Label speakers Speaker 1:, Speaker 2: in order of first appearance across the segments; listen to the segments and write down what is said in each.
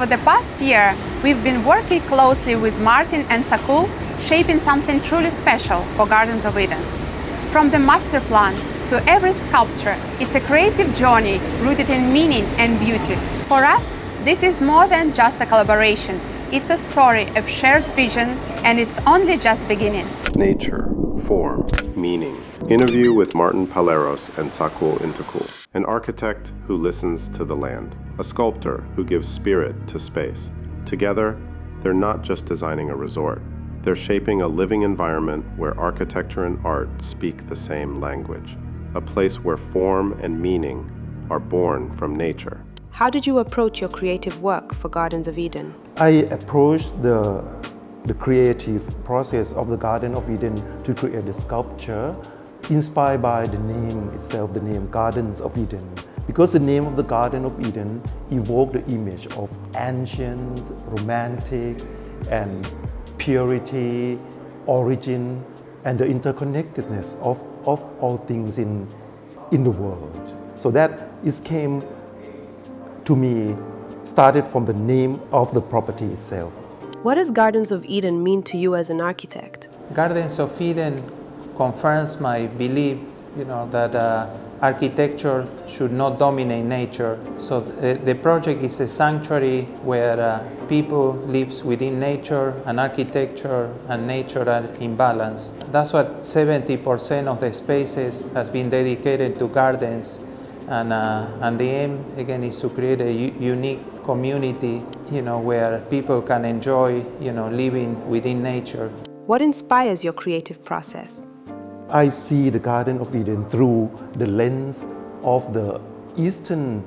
Speaker 1: Over the past year, we've been working closely with Martin and Sakul, shaping something truly special for Gardens of Eden. From the Masterplan to every sculpture, it's a creative journey rooted in meaning and beauty. For us, this is more than just a collaboration. It's a story of shared vision, and it's only just beginning.
Speaker 2: Nature, form, meaning. Interview with Martin Palleros and Sakul Intakul, an architect who listens to the land, a sculptor who gives spirit to space. Together, they're not just designing a resort. They're shaping a living environment where architecture and art speak the same language, a place where form and meaning are born from nature.
Speaker 3: How did you approach your creative work for Gardens of Eden?
Speaker 4: I approached the creative process of the Garden of Eden to create a sculpture inspired by the name itself, the name Gardens of Eden. Because the name of the Garden of Eden evoked the image of ancient, romantic, and purity, origin, and the interconnectedness of all things in the world. So that came to me, started from the name of the property itself.
Speaker 3: What does Gardens of Eden mean to you as an architect?
Speaker 5: Gardens of Eden confirms my belief, that architecture should not dominate nature. So the project is a sanctuary where people live within nature, and architecture and nature are in balance. That's what 70% of the spaces has been dedicated to gardens. And the aim, again, is to create a unique community, where people can enjoy, living within nature.
Speaker 3: What inspires your creative process?
Speaker 4: I see the Garden of Eden through the lens of the Eastern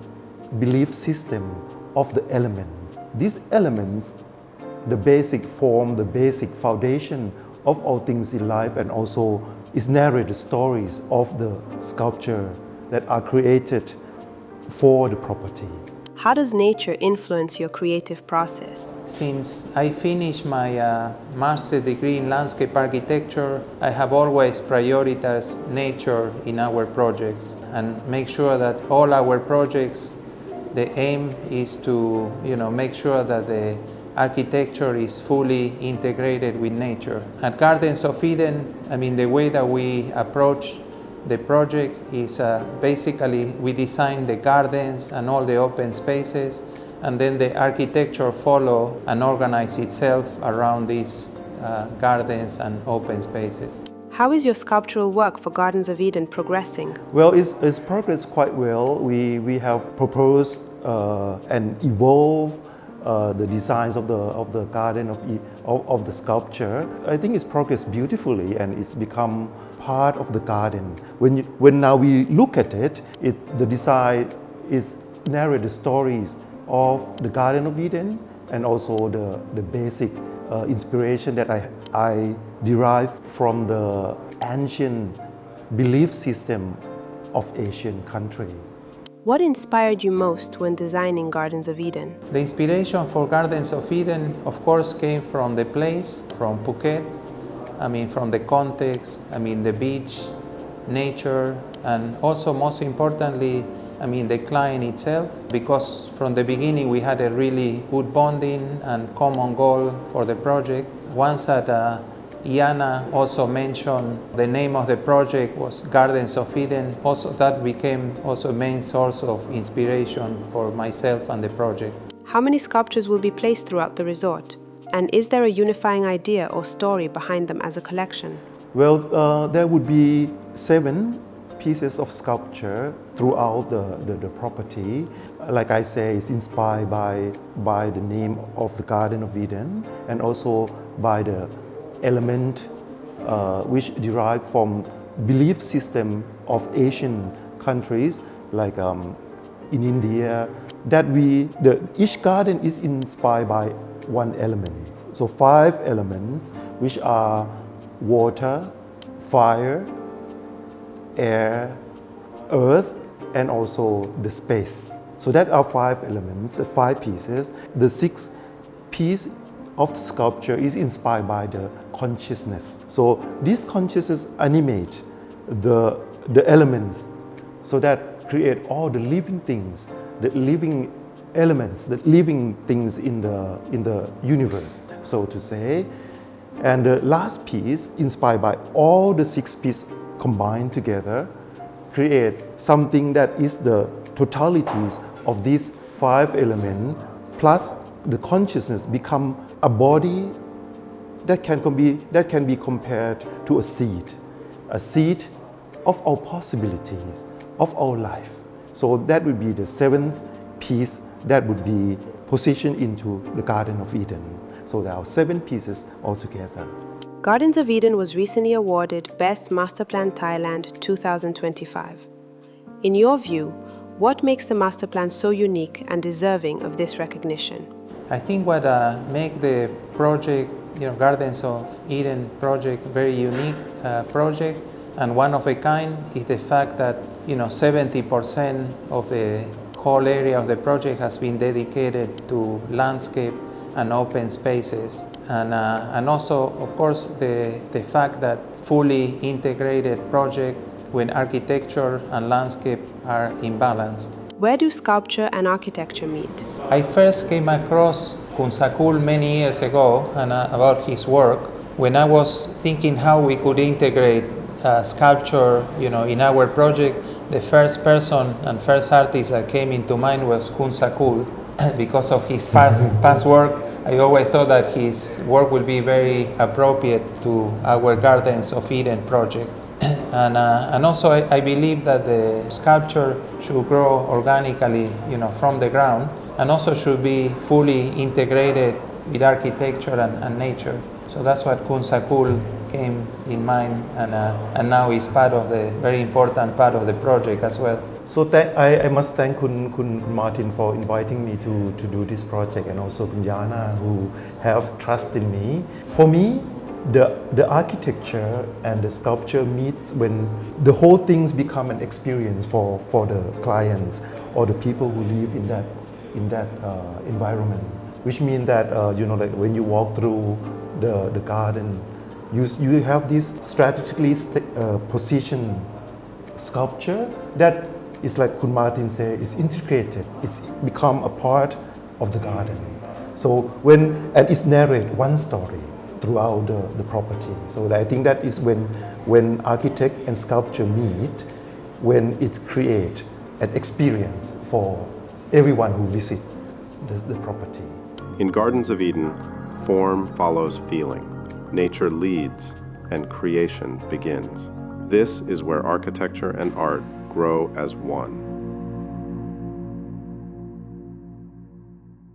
Speaker 4: belief system of the elements. These elements, the basic form, the basic foundation of all things in life, and also is narrated stories of the sculpture that are created for the property.
Speaker 3: How does nature influence your creative process?
Speaker 5: Since I finished my master's degree in landscape architecture, I have always prioritized nature in our projects and make sure that all our projects, the aim is to make sure that the architecture is fully integrated with nature. At Gardens of Eden, the way that we approach the project is basically we design the gardens and all the open spaces, and then the architecture follow and organize itself around these gardens and open spaces.
Speaker 3: How is your sculptural work for Gardens of Eden progressing?
Speaker 4: Well, it's progressed quite well. We have proposed and evolved the designs of the garden of the sculpture. I think it's progressed beautifully, and it's become part of the garden. When now we look at it, the design is narrate the stories of the Garden of Eden, and also the basic inspiration that I derived from the ancient belief system of Asian countries.
Speaker 3: What inspired you most when designing Gardens of Eden?
Speaker 5: The inspiration for Gardens of Eden, of course, came from the place, from Phuket. From the context, the beach, nature, and also most importantly, the client itself, because from the beginning we had a really good bonding and common goal for the project. Once that Yana also mentioned the name of the project was Gardens of Eden, also that became also a main source of inspiration for myself and the project.
Speaker 3: How many sculptures will be placed throughout the resort? And is there a unifying idea or story behind them as a collection?
Speaker 4: Well, there would be 7 pieces of sculpture throughout the property. Like I say, it's inspired by the name of the Garden of Eden, and also by the element which derive from belief system of Asian countries, like in India, that each garden is inspired by one element. So 5 elements, which are water, fire, air, earth, and also the space. So that are 5 elements, 5 pieces. The 6th piece of the sculpture is inspired by the consciousness. So this consciousness animates the elements, so that create all the living things, the living elements, the living things in the universe, so to say. And the last piece, inspired by all the 6 pieces combined together, create something that is the totalities of these 5 elements, plus the consciousness become a body that can be compared to a seed of our possibilities, of our life. So that would be the 7th piece that would be positioned into the Garden of Eden. So there are 7 pieces altogether.
Speaker 3: Gardens of Eden was recently awarded Best Masterplan Thailand 2025. In your view, what makes the Masterplan so unique and deserving of this recognition?
Speaker 5: I think what makes the project, Gardens of Eden project, very unique project and one of a kind is the fact that 70% of the whole area of the project has been dedicated to landscape and open spaces, and also, of course, the fact that fully integrated project when architecture and landscape are in balance.
Speaker 3: Where do sculpture and architecture meet?
Speaker 5: I first came across Sakul many years ago and about his work when I was thinking how we could integrate sculpture, in our project. The first person and first artist that came into mind was Sakul. Because of his past work, I always thought that his work will be very appropriate to our Gardens of Eden project. And also I believe that the sculpture should grow organically, from the ground, and also should be fully integrated with architecture and nature. So that's what Sakul came in mind, and now is part of the very important part of the project as well.
Speaker 4: So I must thank Kun Martin for inviting me to do this project, and also Kun Yana, who have trust in me. For me, the architecture and the sculpture meets when the whole things become an experience for the clients or the people who live in that environment. Which means that like when you walk through the garden, you have this strategically positioned sculpture that is, like Kun Martin said, is integrated. It's become a part of the garden. So and it's narrate one story throughout the property. So I think that is when architect and sculpture meet, when it creates an experience for everyone who visit the property.
Speaker 2: In Gardens of Eden, form follows feeling. Nature leads, and creation begins. This is where architecture and art grow as one.